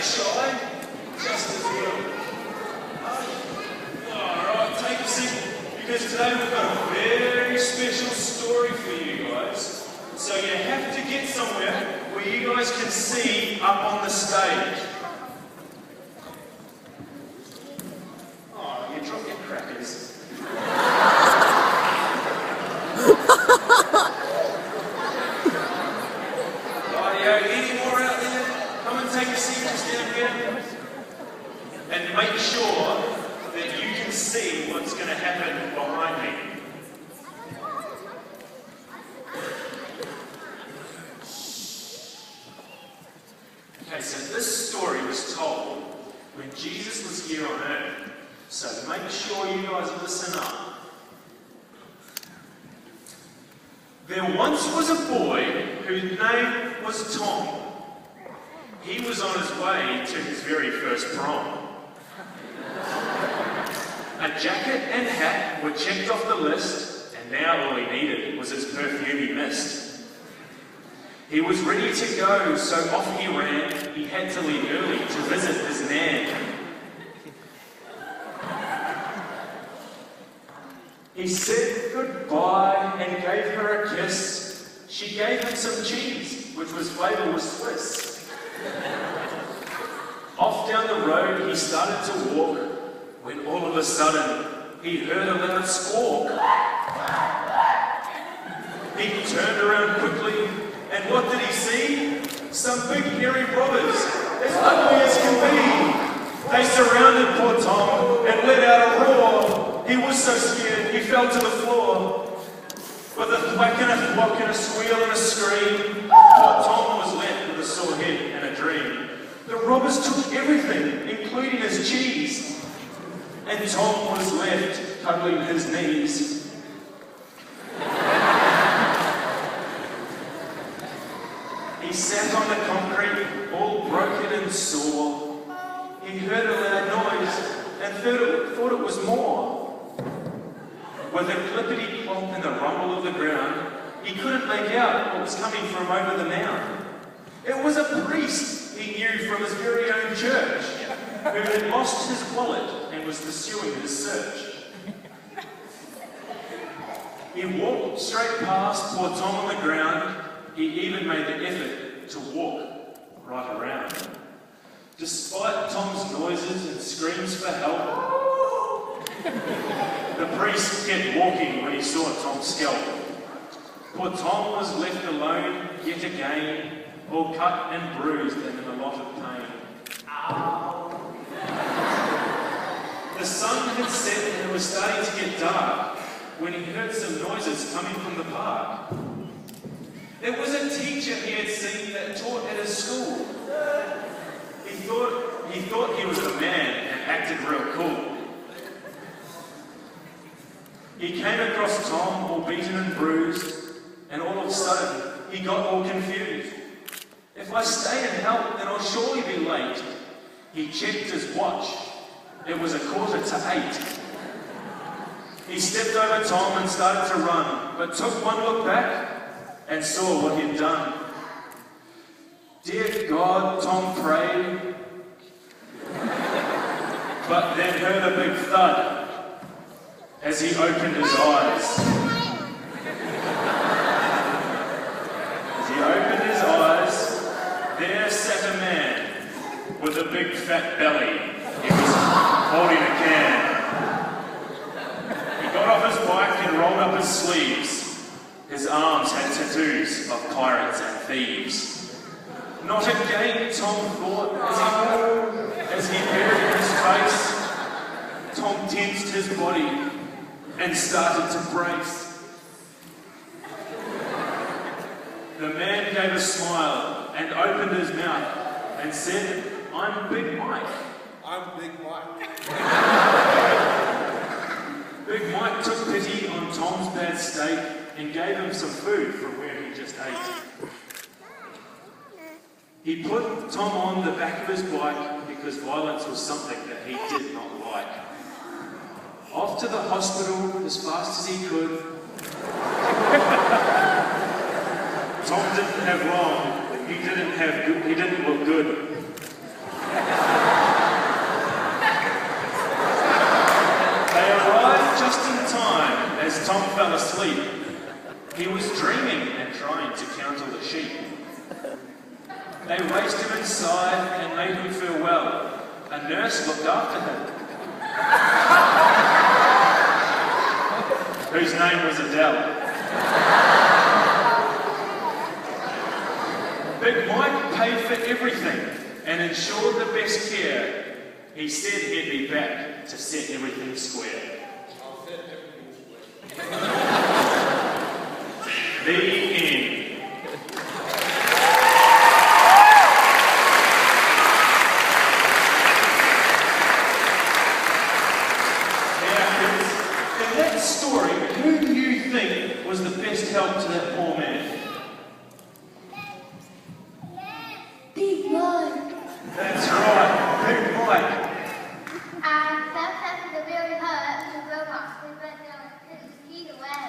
shy. Just as well. Alright, take a seat, because today we've got a very special story for you guys. So you have to get somewhere where you guys can see up on the stage. Oh, you dropped your crackers. Any more out there? Come and take a seat just down here. And make sure that you can see what's going to happen behind me. Okay, so this story was told when Jesus was here on earth. So make sure you guys listen up. There once was a boy whose name was Tom. He was on his way to his very first prom. A jacket and hat were checked off the list, and now all he needed was his perfumey mist. He was ready to go, so off he ran. He had to leave early to visit his nan. He said goodbye and gave her a kiss. She gave him some cheese, which was flavoured with Swiss. Off down the road he started to walk, when all of a sudden he heard a loud squawk. He turned around quickly, and what did he see? Some big hairy robbers, as ugly as can be. They surrounded poor Tom and let out a roar. He was so scared he fell to the floor. With a thwack and a thwack and a squeal and a scream, poor Tom was left with a sore head and a dream. The robbers took everything, including his cheese, and Tom was left cuddling his knees. He sat on the concrete, all broken and sore. He heard a loud noise and thought it was more. With a clippity-clop and the rumble of the ground, he couldn't make out what was coming from over the mound. It was a priest he knew from his very own church, who had lost his wallet and was pursuing his search. He walked straight past poor Tom on the ground. He even made the effort to walk right around. Despite Tom's noises and screams for help, the priest kept walking when he saw Tom's scalp. Poor Tom was left alone yet again, all cut and bruised and in a lot of pain. Ow! The sun had set and it was starting to get dark when he heard some noises coming from the park. There was a teacher he had seen that taught at his school. He thought he was a man and acted real cool. He came across Tom all beaten and bruised, and all of a sudden he got all confused. If I stay and help, then I'll surely be late. He checked his watch. It was 7:45. He stepped over Tom and started to run, but took one look back and saw what he'd done. Dear God, Tom prayed, but then heard a big thud as he opened his eyes. As he opened his eyes, there sat a man with a big fat belly. He was holding a can. He got off his bike and rolled up his sleeves. His arms had tattoos of pirates and thieves. Not again, Tom thought, as he buried his face. Tom tensed his body and started to brace. The man gave a smile and opened his mouth and said, I'm Big Mike. I'm Big Mike. Big Mike took pity on Tom's bad state and gave him some food from where he just ate. He put Tom on the back of his bike because violence was something that he did not like. Off to the hospital as fast as he could. Tom didn't have long. He didn't look good. They raced him inside and made him feel well. A nurse looked after him, whose name was Vodell. Big Mike paid for everything and ensured the best care. He said he'd be back to set everything square. I'll set everything square. The end. In that story, who do you think was the best help to that poor man? Big Mike. That's right, Big Mike. Sometimes the very hurt the robot, but he's away.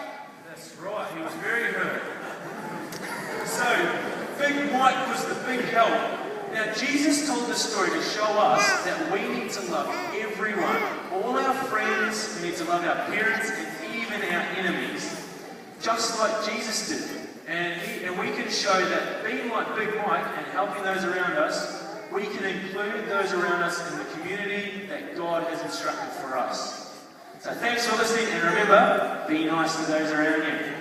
That's right, he was very hurt. So, Big Mike was the big help. Now, Jesus told this story to show us that we need to love everyone, all our friends, we need to love our parents, and even our enemies, just like Jesus did. And we can show that being like Big Mike and helping those around us, we can include those around us in the community that God has instructed for us. So thanks for listening, and remember, be nice to those around you.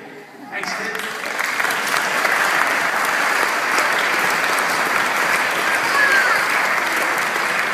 Thanks, Ted.